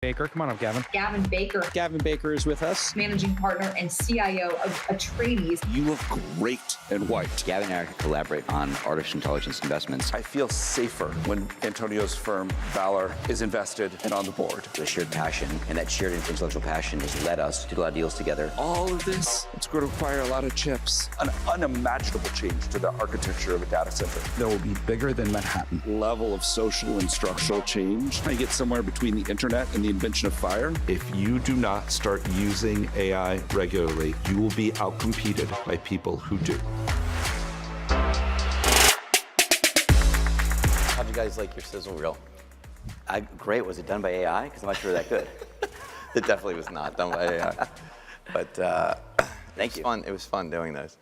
Baker. Come on up, Gavin. Gavin Baker, Gavin Baker is with us. managing partner and CIO of Atreides. You look great in white. Gavin and I collaborate on artificial intelligence investments. I feel safer when Antonio's firm, Valor, is invested and on the board. The shared passion, and that shared intellectual passion has led us to do a lot of deals together. All of this, it's going to require a lot of chips. An unimaginable change to the architecture of a data center. That will be bigger than Manhattan. Level of social and structural change. I get somewhere between the internet and the invention of fire. If you do not start using AI regularly, you will be outcompeted by people who do. How'd you guys like your sizzle reel? Great. Was it done by AI? Because I'm not sure that good. It definitely was not done by AI. But Thank you. It was fun doing those.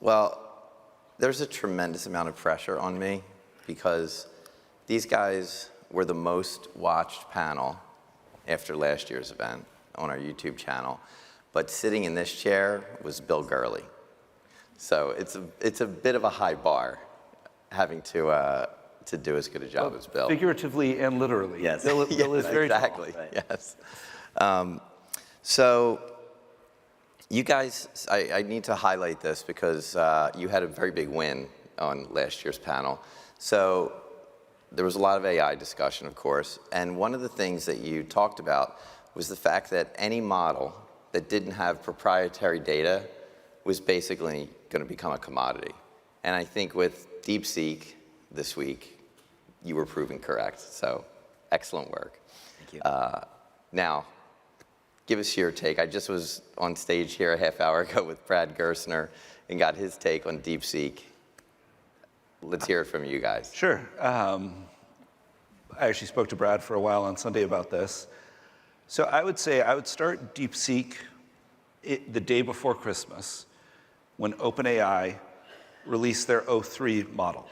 Well, there's a tremendous amount of pressure on me because these guys were the most watched panel after last year's event on our YouTube channel. But sitting in this chair was Bill Gurley. So it's a bit of a high bar having to do as good a job as Bill. Figuratively and literally. Yes. Bill is very exactly. tall. Right. Yes. So you guys, I need to highlight this because you had a very big win on last year's panel. So there was a lot of AI discussion, of course, and one of the things that you talked about was the fact that any model that didn't have proprietary data was basically going to become a commodity. And I think with DeepSeek this week, you were proven correct. So excellent work. Thank you. Now, give us your take. I just was on stage here a half hour ago with Brad Gerstner and got his take on DeepSeek. Let's hear it from you guys. Sure. I actually spoke to Brad for a while on Sunday about this. So I would say I would start DeepSeek the day before Christmas when OpenAI released their o3 model.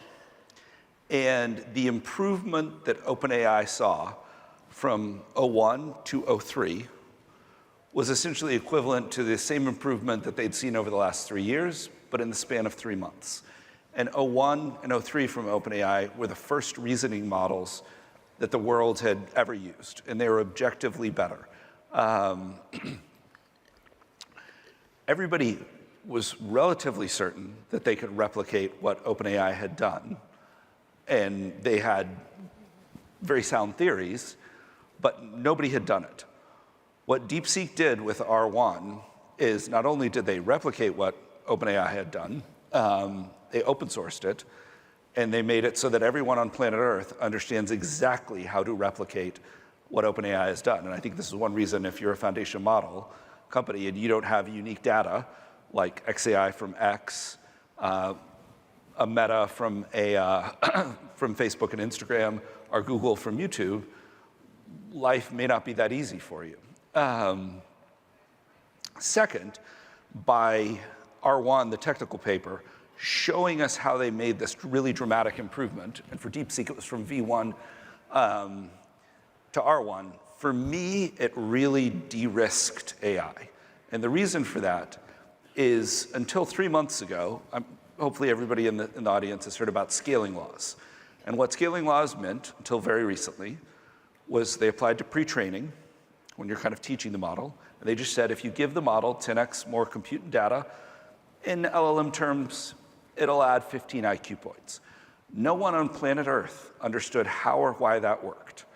And the improvement that OpenAI saw from o1 to o3 was essentially equivalent to the same improvement that they'd seen over the last 3 years, but in the span of 3 months. And o1 and o3 from OpenAI were the first reasoning models that the world had ever used, and they were objectively better. Everybody was relatively certain that they could replicate what OpenAI had done, and they had very sound theories, but nobody had done it. What DeepSeek did with R1 is not only did they replicate what OpenAI had done, they open sourced it, and they made it so that everyone on planet Earth understands exactly how to replicate what OpenAI has done. And I think this is one reason if you're a foundation model company and you don't have unique data like XAI from X, a Meta from Facebook and Instagram, or Google from YouTube, life may not be that easy for you. Second, by R1, the technical paper, showing us how they made this really dramatic improvement. And for DeepSeek, it was from V1 to R1. For me, it really de-risked AI. And the reason for that is until 3 months ago, hopefully everybody in the audience has heard about scaling laws. And what scaling laws meant until very recently was they applied to pre-training when you're kind of teaching the model. And they just said if you give the model 10x more compute and data, in LLM terms, it'll add 15 IQ points. No one on planet Earth understood how or why that worked.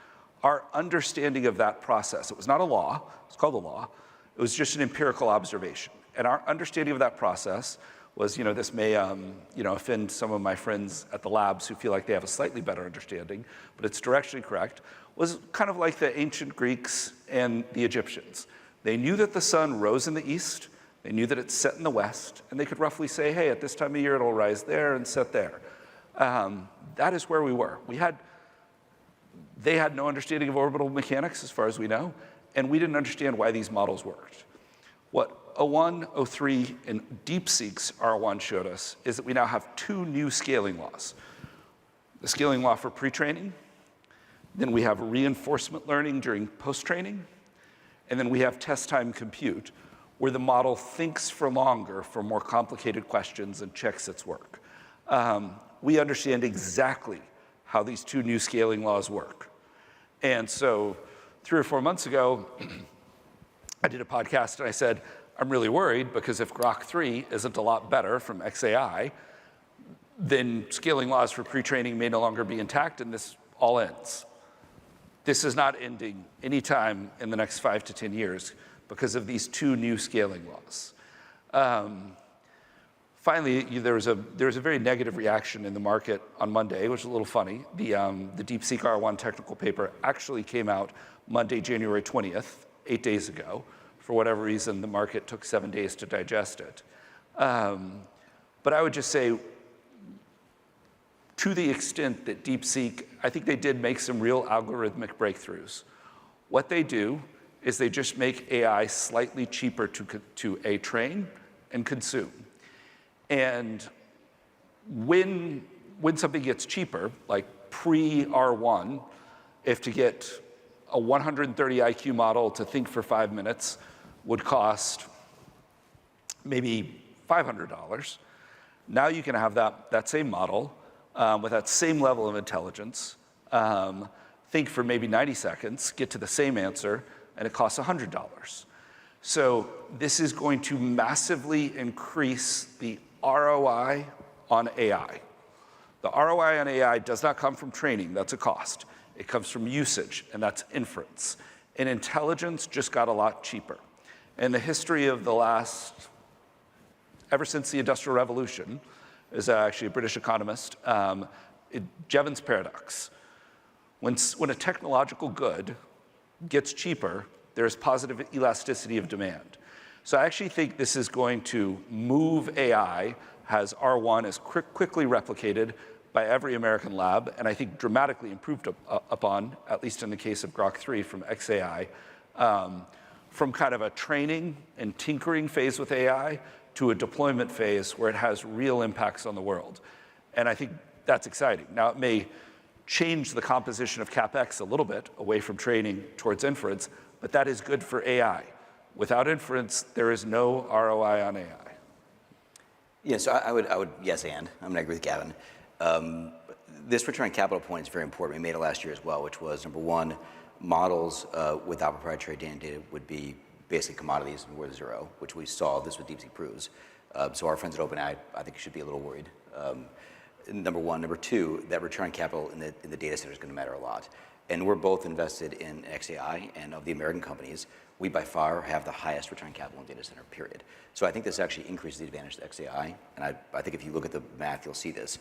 Our understanding of that process, it was not a law, it's called a law, it was just an empirical observation. And our understanding of that process was, this may offend some of my friends at the labs who feel like they have a slightly better understanding, but it's directionally correct, was kind of like the ancient Greeks and the Egyptians. They knew that the sun rose in the east, they knew that it set in the west, and they could roughly say, hey, at this time of year, it'll rise there and set there. That is where we were. They had no understanding of orbital mechanics, as far as we know, and we didn't understand why these models worked. What O1, O3, and DeepSeek's R1 showed us is that we now have 2 new scaling laws. The scaling law for pre-training, then we have reinforcement learning during post-training, and then we have test time compute, where the model thinks for longer for more complicated questions and checks its work. We understand exactly how these 2 new scaling laws work. And so 3 or 4 months ago, I did a podcast and I said, I'm really worried because if Grok 3 isn't a lot better from XAI, then scaling laws for pre-training may no longer be intact and this all ends. This is not ending anytime in the next 5 to 10 years because of these 2 new scaling laws. Finally, there was a very negative reaction in the market on Monday, which is a little funny. The DeepSeek R1 technical paper actually came out Monday, January 20th, 8 days ago. For whatever reason, the market took 7 days to digest it. But I would just say, to the extent that DeepSeek, I think they did make some real algorithmic breakthroughs. What they do is they just make AI slightly cheaper to train and consume. And when something gets cheaper, like pre-R1, if to get a 130 IQ model to think for 5 minutes would cost maybe $500, now you can have that same model with that same level of intelligence, think for maybe 90 seconds, get to the same answer, and it costs $100. So this is going to massively increase the ROI on AI. The ROI on AI does not come from training, that's a cost. It comes from usage, and that's inference. And intelligence just got a lot cheaper. In the history of the last, ever since the Industrial Revolution, is actually a British economist, Jevons paradox. When a technological good gets cheaper, there's positive elasticity of demand. So I actually think this is going to move AI, as R1 is quickly replicated by every American lab, and I think dramatically improved upon, at least in the case of Grok 3 from XAI, from kind of a training and tinkering phase with AI to a deployment phase where it has real impacts on the world. And I think that's exciting. Now, it may change the composition of CapEx a little bit away from training towards inference, but that is good for AI. Without inference, there is no ROI on AI. Yeah, so I would yes, and I'm gonna agree with Gavin. This return on capital point is very important. We made it last year as well, which was number one, models without proprietary data would be basically commodities and worth zero, which we saw this with DeepSeek proves. So our friends at OpenAI, I think, should be a little worried. Number one. Number two, that return on capital in the data center is going to matter a lot. And we're both invested in XAI, and of the American companies, we by far have the highest return on capital in data center, period. So I think this actually increases the advantage of XAI, and I think if you look at the math, you'll see this.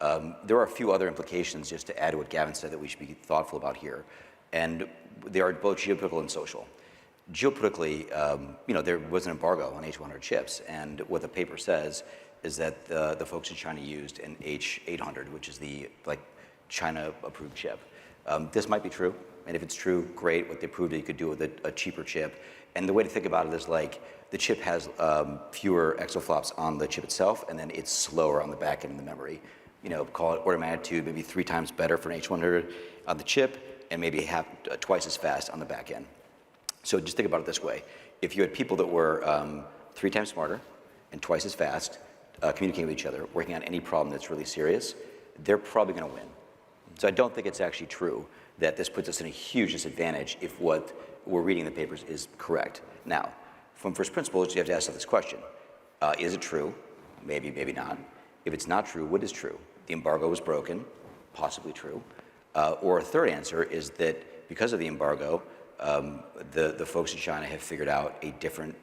There are a few other implications, just to add to what Gavin said, that we should be thoughtful about here. And they are both geopolitical and social. Geopolitically, there was an embargo on H100 chips, and what the paper says is that the folks in China used an H800, which is the China-approved chip. This might be true, and if it's true, great. What they proved that you could do with a cheaper chip. And the way to think about it is like the chip has fewer exaflops on the chip itself, and then it's slower on the back end of the memory. Call it order of magnitude, maybe 3 times better for an H100 on the chip, and maybe twice as fast on the back end. So just think about it this way. If you had people that were 3 times smarter and twice as fast, communicating with each other, working on any problem that's really serious, they're probably going to win. So I don't think it's actually true that this puts us in a huge disadvantage if what we're reading in the papers is correct. Now, from first principles, you have to ask yourself this question. Is it true? Maybe, maybe not. If it's not true, what is true? The embargo was broken, possibly true. Or a third answer is that because of the embargo, the folks in China have figured out a different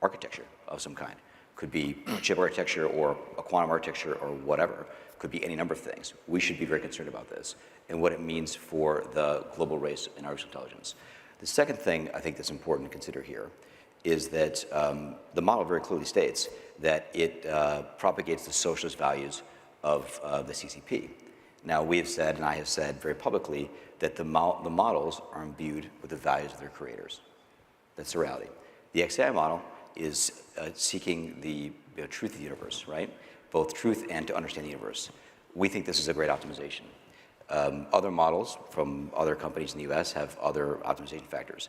architecture of some kind. Could be chip architecture or a quantum architecture or whatever. Could be any number of things. We should be very concerned about this and what it means for the global race in artificial intelligence. The second thing I think that's important to consider here is that the model very clearly states that it propagates the socialist values of the CCP. Now, we have said, and I have said very publicly, that the models are imbued with the values of their creators. That's the reality. The XAI model is seeking the truth of the universe, right? Both truth and to understand the universe. We think this is a great optimization. Other models from other companies in the US have other optimization factors.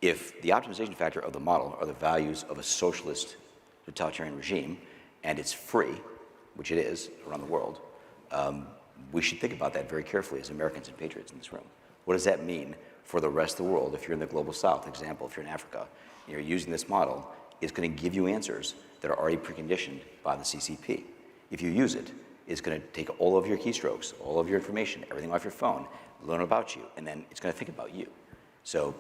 If the optimization factor of the model are the values of a socialist totalitarian regime, and it's free, which it is around the world, we should think about that very carefully as Americans and patriots in this room. What does that mean for the rest of the world? If you're in the global south, example, if you're in Africa, you're using this model, it's going to give you answers that are already preconditioned by the CCP. If you use it, it's going to take all of your keystrokes, all of your information, everything off your phone, learn about you, and then it's going to think about you. So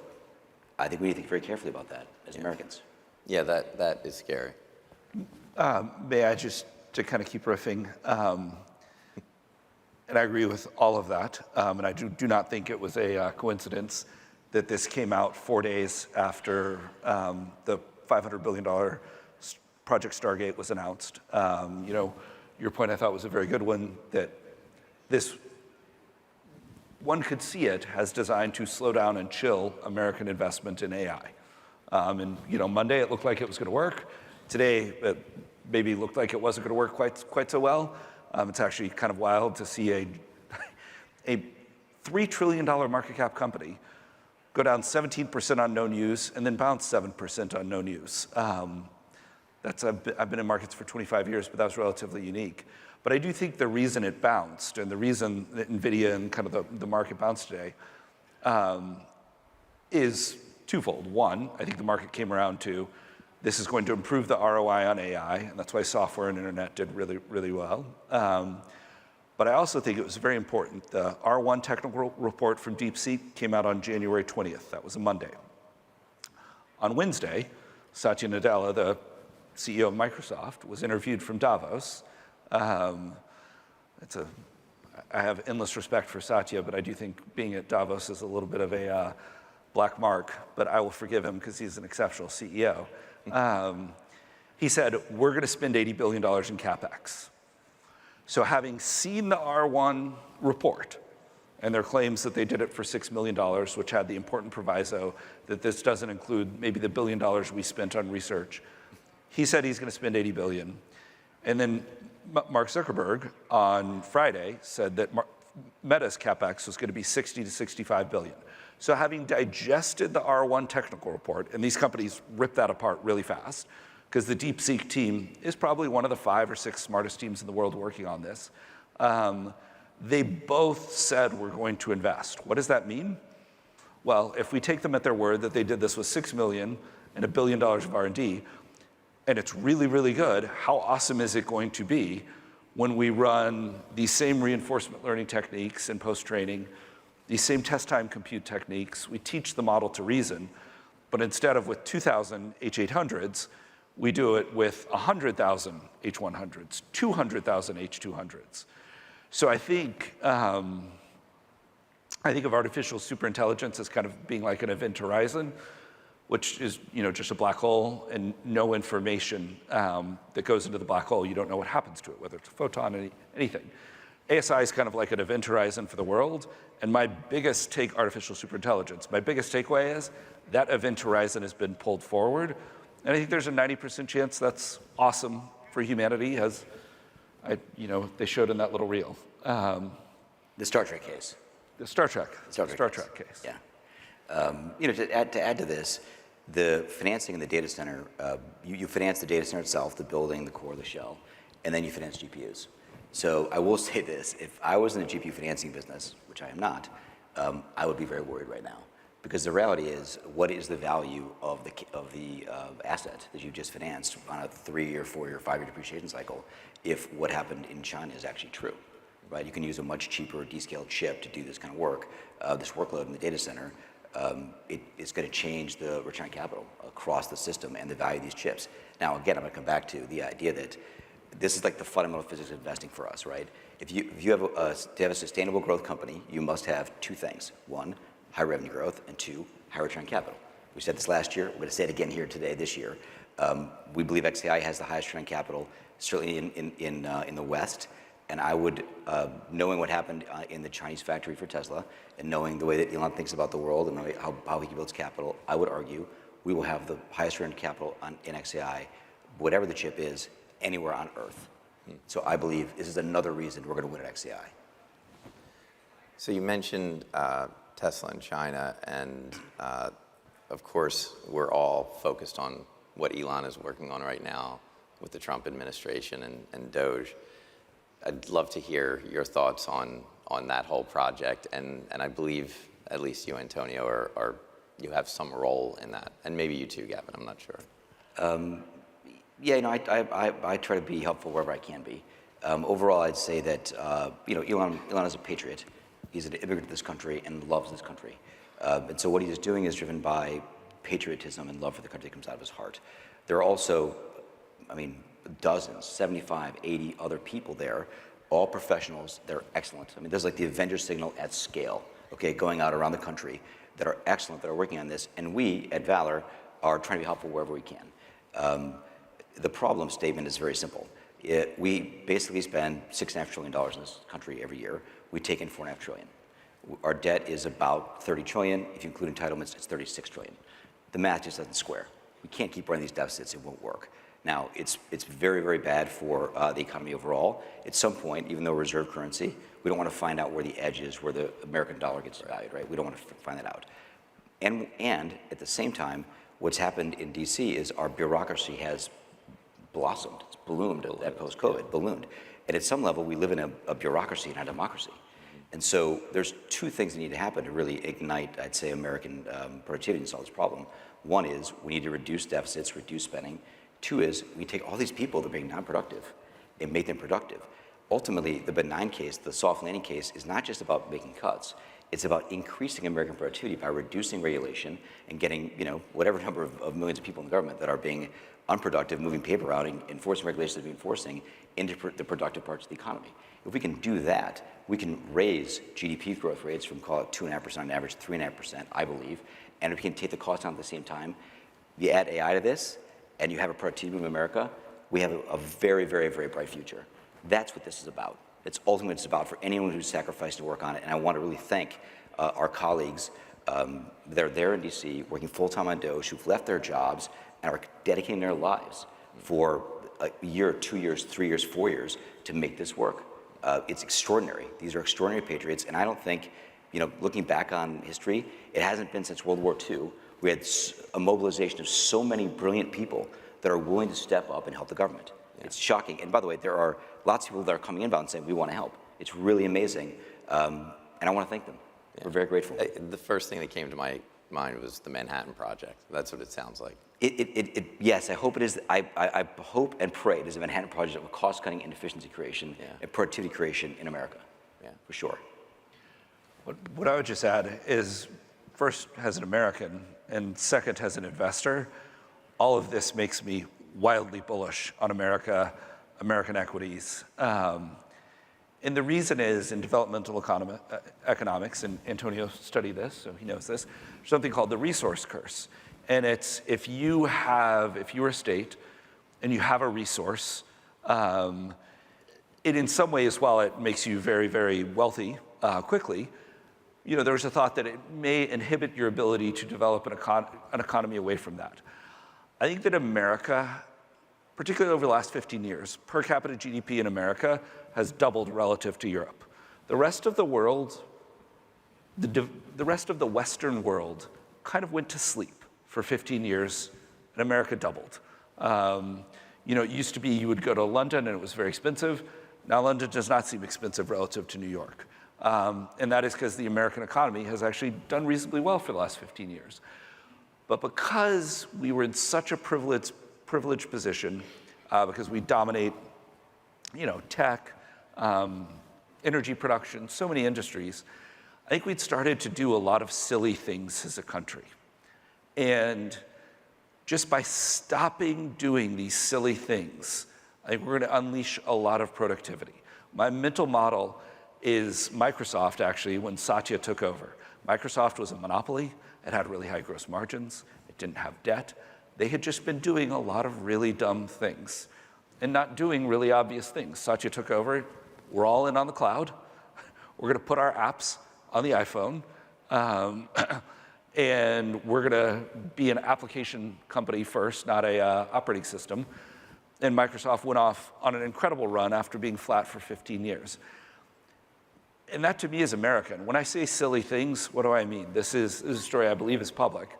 I think we need to think very carefully about that as Americans. Yeah, that is scary. May I just, to kind of keep riffing, and I agree with all of that, and I do not think it was a coincidence that this came out 4 days after the $500 billion Project Stargate was announced. You know, your point I thought was a very good one, that this, one could see it as designed to slow down and chill American investment in AI. And you know, Monday it looked like it was going to work. Today it maybe looked like it wasn't going to work quite so well. It's actually kind of wild to see a $3 trillion market cap company go down 17% on no news and then bounce 7% on no news. I've been in markets for 25 years, but that was relatively unique. But I do think the reason it bounced and the reason that NVIDIA and kind of the market bounced today is twofold. One, I think the market came around to this is going to improve the ROI on AI, and that's why software and internet did really, really well. But I also think it was very important. The R1 technical report from DeepSeek came out on January 20th. That was a Monday. On Wednesday, Satya Nadella, the CEO of Microsoft, was interviewed from Davos. I have endless respect for Satya, but I do think being at Davos is a little bit of a black mark, but I will forgive him because he's an exceptional CEO. He said, we're going to spend $80 billion in CapEx. So having seen the R1 report and their claims that they did it for $6 million, which had the important proviso that this doesn't include maybe the $1 billion we spent on research, he said he's going to spend $80 billion. And then Mark Zuckerberg on Friday said that Meta's CapEx was going to be 60 to 65 billion. So having digested the R1 technical report, and these companies rip that apart really fast, because the DeepSeek team is probably one of the 5 or 6 smartest teams in the world working on this, they both said we're going to invest. What does that mean? Well, if we take them at their word that they did this with $6 million and $1 billion of R&D, and it's really, really good, how awesome is it going to be when we run these same reinforcement learning techniques in post-training, these same test time compute techniques, we teach the model to reason, but instead of with 2,000 H800s, we do it with 100,000 H100s, 200,000 H200s. So I think of artificial superintelligence as kind of being like an event horizon, which is just a black hole and no information that goes into the black hole. You don't know what happens to it, whether it's a photon, anything. ASI is kind of like an event horizon for the world. And my biggest artificial superintelligence, my biggest takeaway is that event horizon has been pulled forward. And I think there's a 90% chance that's awesome for humanity, as they showed in that little reel. The Star Trek case. The Star Trek case. Yeah. To add to this, the financing in the data center, you finance the data center itself, the building, the core, the shell, and then you finance GPUs. So I will say this, if I was in the GPU financing business, which I am not, I would be very worried right now. Because the reality is, what is the value of the asset that you've just financed on a 3-year, 4-year, 5-year depreciation cycle if what happened in China is actually true, right? You can use a much cheaper descaled chip to do this kind of work, this workload in the data center. It's going to change the return on capital across the system and the value of these chips. Now, again, I'm going to come back to the idea that this is like the fundamental physics of investing for us, right? If you have to have a sustainable growth company, you must have 2 things. 1, high revenue growth, and 2, high return on capital. We said this last year. We're going to say it again here today, this year. We believe XAI has the highest return on capital, certainly in the West. And I would, knowing what happened in the Chinese factory for Tesla, and knowing the way that Elon thinks about the world and how he builds capital, I would argue we will have the highest return on capital in XAI, whatever the chip is, anywhere on Earth. So I believe this is another reason we're going to win at XAI. So you mentioned Tesla in China, and of course, we're all focused on what Elon is working on right now with the Trump administration and Doge. I'd love to hear your thoughts on that whole project, and I believe at least you, Antonio, are you have some role in that, and maybe you too, Gavin. I'm not sure. Yeah, I try to be helpful wherever I can be. Overall, I'd say that Elon is a patriot. He's an immigrant to this country and loves this country. And so what he's doing is driven by patriotism and love for the country that comes out of his heart. There are also, dozens, 75, 80 other people there, all professionals. They're excellent. There's like the Avengers signal at scale, okay, going out around the country that are excellent, that are working on this. And we at Valor are trying to be helpful wherever we can. The problem statement is very simple. We basically spend $6.5 trillion in this country every year. We take in $4.5 trillion. Our debt is about $30 trillion. If you include entitlements, it's $36 trillion. The math just doesn't square. We can't keep running these deficits. It won't work. Now, it's very, very bad for the economy overall. At some point, even though we're reserve currency, we don't want to find out where the edge is, where the American dollar gets valued, right? We don't want to find that out. And at the same time, what's happened in DC is our bureaucracy has blossomed. It's bloomed at post-COVID, ballooned. And at some level, we live in a bureaucracy, not a democracy. And so there's two things that need to happen to really ignite, I'd say, American productivity and solve this problem. One is we need to reduce deficits, reduce spending. Two is we take all these people that are being non-productive and make them productive. Ultimately, the benign case, the soft landing case, is not just about making cuts. It's about increasing American productivity by reducing regulation and getting, whatever number of millions of people in the government that are being unproductive, moving paper around, and enforcing regulations that we're enforcing into the productive parts of the economy. If we can do that, we can raise GDP growth rates from, call it 2.5% on average to 3.5%, I believe. And if we can take the cost down at the same time, you add AI to this, and you have a productivity movement in America, we have a very, very, very bright future. That's what this is about. It's ultimately what it's about for anyone who's sacrificed to work on it. And I want to really thank our colleagues that are there in DC, working full-time on DOGE, who've left their jobs and are dedicating their lives for a year, 2 years, 3 years, 4 years to make this work. It's extraordinary. These are extraordinary patriots. And I don't think, looking back on history, it hasn't been since World War II. We had a mobilization of so many brilliant people that are willing to step up and help the government. Yeah. It's shocking. And by the way, there are lots of people that are coming inbound saying, we want to help. It's really amazing. And I want to thank them. Yeah. We're very grateful. The first thing that came to my mind was the Manhattan Project. That's what it sounds like. Yes, I hope it is. I hope and pray it is a Manhattan Project of cost-cutting and efficiency creation and productivity creation in America. Yeah, for sure. What I would just add is, first, as an American, and second, as an investor, all of this makes me wildly bullish on America, American equities. And the reason is, in developmental economics, and Antonio studied this, so he knows this, there's something called the resource curse. And it's if you're a state and you have a resource, it in some ways, while it makes you very, very wealthy quickly, there's a thought that it may inhibit your ability to develop an economy away from that. I think that America, particularly over the last 15 years, per capita GDP in America has doubled relative to Europe. The rest of the world, the rest of the Western world kind of went to sleep for 15 years, and America doubled. It used to be you would go to London and it was very expensive. Now London does not seem expensive relative to New York. And that is because the American economy has actually done reasonably well for the last 15 years. But because we were in such a privileged position, because we dominate, tech, energy production, so many industries, I think we'd started to do a lot of silly things as a country. And just by stopping doing these silly things, I think we're going to unleash a lot of productivity. My mental model is Microsoft, actually, when Satya took over. Microsoft was a monopoly. It had really high gross margins. It didn't have debt. They had just been doing a lot of really dumb things and not doing really obvious things. Satya took over. We're all in on the cloud. We're going to put our apps on the iPhone. And we're going to be an application company first, not a operating system. And Microsoft went off on an incredible run after being flat for 15 years. And that, to me, is American. When I say silly things, what do I mean? This is a story I believe is public.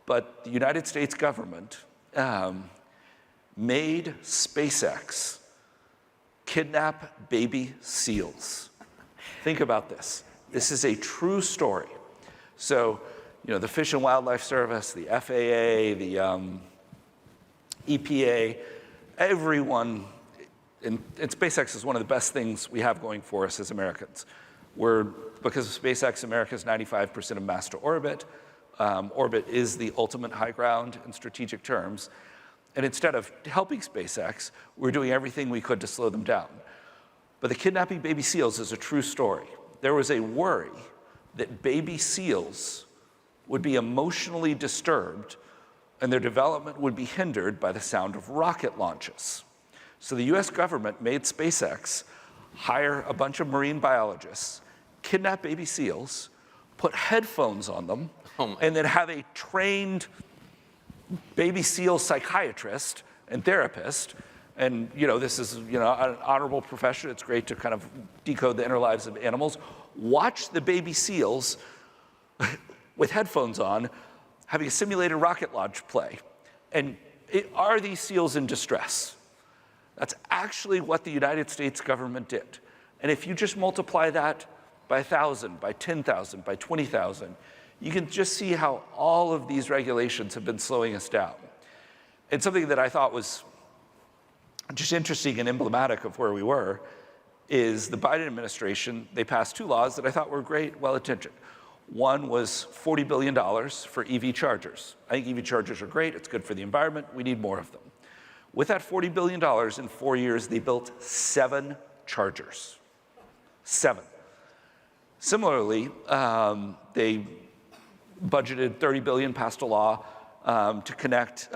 But the United States government made SpaceX kidnap baby seals. Think about this. This is a true story. So, the Fish and Wildlife Service, the FAA, the EPA, everyone, and SpaceX is one of the best things we have going for us as Americans. Because of SpaceX, America is 95% of mass to orbit. Orbit is the ultimate high ground in strategic terms. And instead of helping SpaceX, we're doing everything we could to slow them down. But the kidnapping baby seals is a true story. There was a worry that baby seals would be emotionally disturbed and their development would be hindered by the sound of rocket launches. So the US government made SpaceX hire a bunch of marine biologists, kidnap baby seals, put headphones on them, and then have a trained baby seal psychiatrist and therapist. And this is an honorable profession. It's great to kind of decode the inner lives of animals. Watch the baby seals with headphones on, having a simulated rocket launch play. And are these seals in distress? That's actually what the United States government did. And if you just multiply that by 1,000, by 10,000, by 20,000, you can just see how all of these regulations have been slowing us down. And something that I thought was just interesting and emblematic of where we were is the Biden administration, they passed 2 laws that I thought were great, well-intentioned. One was $40 billion for EV chargers. I think EV chargers are great. It's good for the environment. We need more of them. With that $40 billion, in 4 years, they built 7 chargers. 7. Similarly, they budgeted $30 billion, passed a law to connect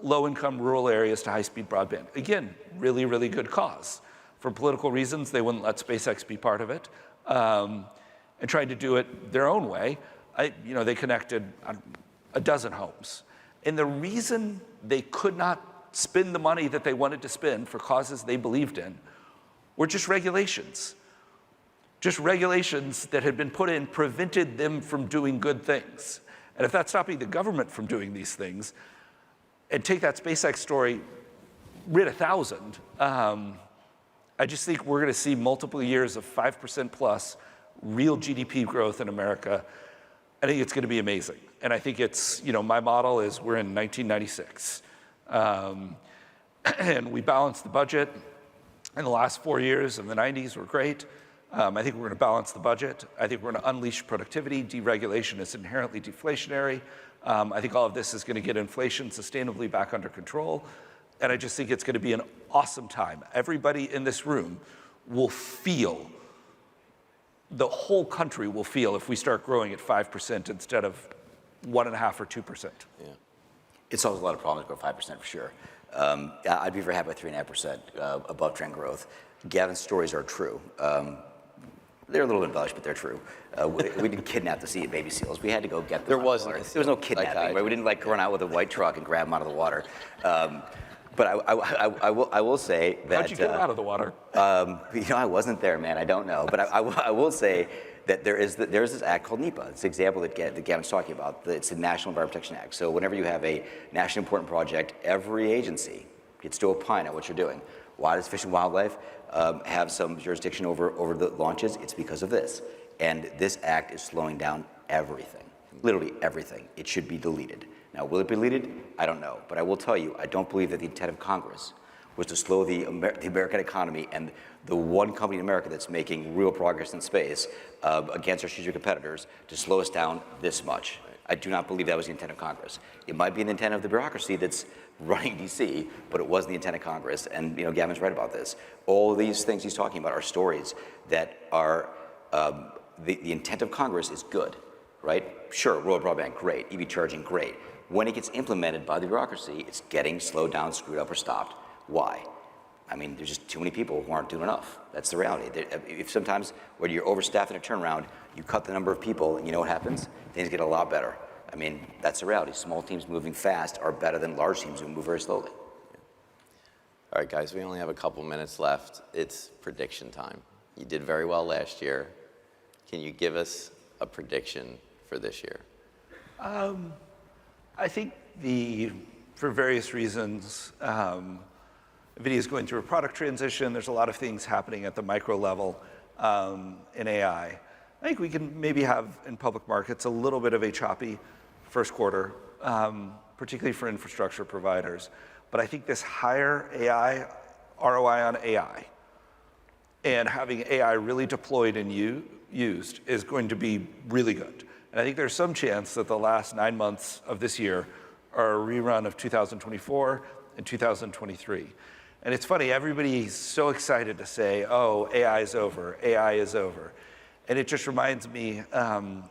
low-income rural areas to high-speed broadband. Again, really, really good cause. For political reasons, they wouldn't let SpaceX be part of it, and tried to do it their own way. They connected a dozen homes. And the reason they could not spend the money that they wanted to spend for causes they believed in were just regulations. Just regulations that had been put in prevented them from doing good things. And if that's stopping the government from doing these things, and take that SpaceX story, rid 1,000, I just think we're going to see multiple years of 5% plus real GDP growth in America. I think it's going to be amazing. And I think it's, my model is we're in 1996. And we balanced the budget in the last 4 years. In the 90s were great. I think we're going to balance the budget. I think we're going to unleash productivity. Deregulation is inherently deflationary. I think all of this is going to get inflation sustainably back under control. And I just think it's going to be an awesome time. Everybody in this room will feel, the whole country will feel if we start growing at 5% instead of 1.5% or 2%. Yeah. It solves a lot of problems, go 5% for sure. I'd be very happy with 3.5% above trend growth. Gavin's stories are true. They're a little embellished, but they're true. We didn't kidnap the baby seals. We had to go get them. There wasn't. There was no kidnapping. Right? We didn't run out with a white truck and grab them out of the water. But I will say that. How'd you get them out of the water? I wasn't there, man. I don't know. But I will say that there is this act called NEPA. It's the example that Gavin's talking about. It's the National Environment Protection Act. So whenever you have a nationally important project, every agency gets to opine on what you're doing. Why does Fish and Wildlife have some jurisdiction over the launches? It's because of this. And this act is slowing down everything, literally everything. It should be deleted. Now, will it be deleted? I don't know. But I will tell you, I don't believe that the intent of Congress was to slow the American economy and the one company in America that's making real progress in space against our strategic competitors to slow us down this much. I do not believe that was the intent of Congress. It might be the intent of the bureaucracy that's running DC, but it wasn't the intent of Congress. And Gavin's right about this. All of these things he's talking about are stories that are, the intent of Congress is good, right? Sure, rural broadband, great. EV charging, great. When it gets implemented by the bureaucracy, it's getting slowed down, screwed up, or stopped. Why? I mean, there's just too many people who aren't doing enough. That's the reality. If sometimes when you're overstaffed in a turnaround, you cut the number of people, and you know what happens? Things get a lot better. I mean, that's the reality. Small teams moving fast are better than large teams who move very slowly. All right, guys, we only have a couple minutes left. It's prediction time. You did very well last year. Can you give us a prediction for this year? I think for various reasons, NVIDIA is going through a product transition. There's a lot of things happening at the micro level in AI. I think we can maybe have in public markets a little bit of a choppy first quarter, particularly for infrastructure providers. But I think this higher AI, ROI on AI, and having AI really deployed and used is going to be really good. And I think there's some chance that the last 9 months of this year are a rerun of 2024 and 2023. And it's funny, everybody's so excited to say, oh, AI is over, AI is over. And it just reminds me,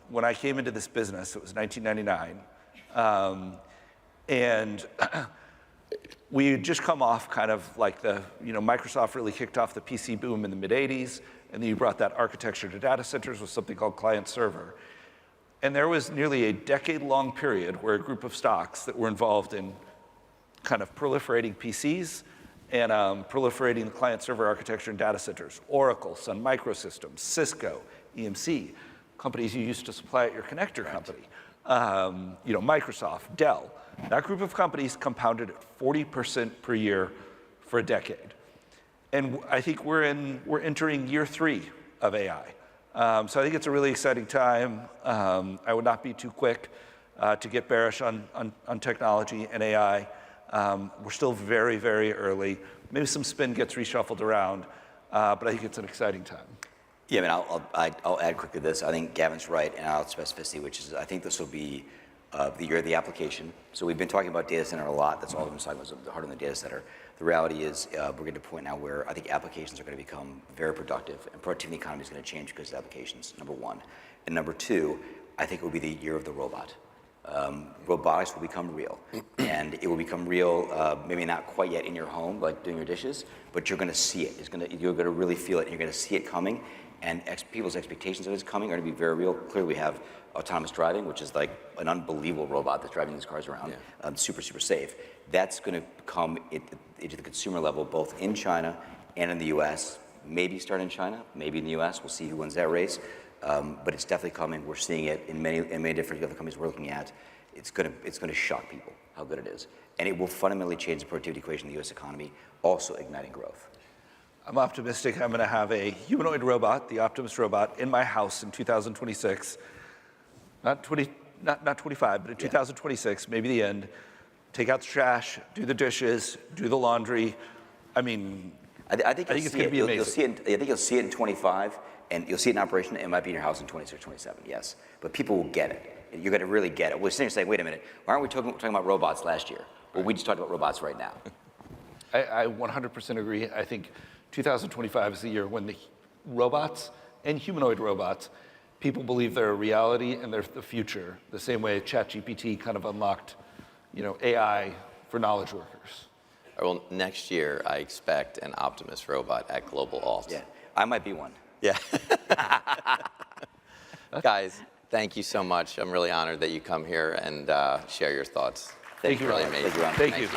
when I came into this business, it was 1999, and we had just come off kind of like Microsoft really kicked off the PC boom in the mid-'80s, and then you brought that architecture to data centers with something called client server. And there was nearly a decade-long period where a group of stocks that were involved in kind of proliferating PCs and proliferating the client server architecture in data centers, Oracle, Sun Microsystems, Cisco, EMC, companies you used to supply at your connector company, Microsoft, Dell. That group of companies compounded at 40% per year for a decade. And I think we're entering year 3 of AI. So I think it's a really exciting time. I would not be too quick to get bearish on technology and AI. We're still very, very early. Maybe some spin gets reshuffled around, but I think it's an exciting time. Yeah, I mean, I'll add quickly this. I think Gavin's right, and I'll add specificity, which is I think this will be the year of the application. So we've been talking about data center a lot. That's all we've been talking about, the heart of the data center. The reality is we're getting to a point now where I think applications are going to become very productive, and productivity economy is going to change because of applications, number one. And number two, I think it will be the year of the robot. Robotics will become real, and it will become real, maybe not quite yet in your home, like doing your dishes, but you're going to see it. You're going to really feel it, and you're going to see it coming, and people's expectations of it's coming are going to be very real. Clearly, we have autonomous driving, which is like an unbelievable robot that's driving these cars around, super, super safe. That's going to come into the consumer level, both in China and in the U.S. Maybe start in China, maybe in the U.S. We'll see who wins that race. But it's definitely coming. We're seeing it in many different other companies we're looking at. It's going to shock people how good it is, and it will fundamentally change the productivity equation of the U.S. economy, also igniting growth. I'm optimistic. I'm going to have a humanoid robot, the Optimus robot, in my house in 2026. Not 25, but in 2026, maybe the end. Take out the trash, do the dishes, do the laundry. I mean, I think it's going to be amazing. I think you'll see it in 25. And you'll see it in operation. It might be in your house in 26, 27, yes. But people will get it. You're going to really get it. We're sitting here saying, wait a minute, why aren't we talking about robots last year? Well, we just talked about robots right now. I 100% agree. I think 2025 is the year when the robots and humanoid robots, people believe they're a reality and they're the future, the same way ChatGPT kind of unlocked, AI for knowledge workers. Well, next year, I expect an Optimus robot at Global Alt. Yeah, I might be one. Yeah. Guys, thank you so much. I'm really honored that you come here and share your thoughts. Thank you. Really amazing. Thank you.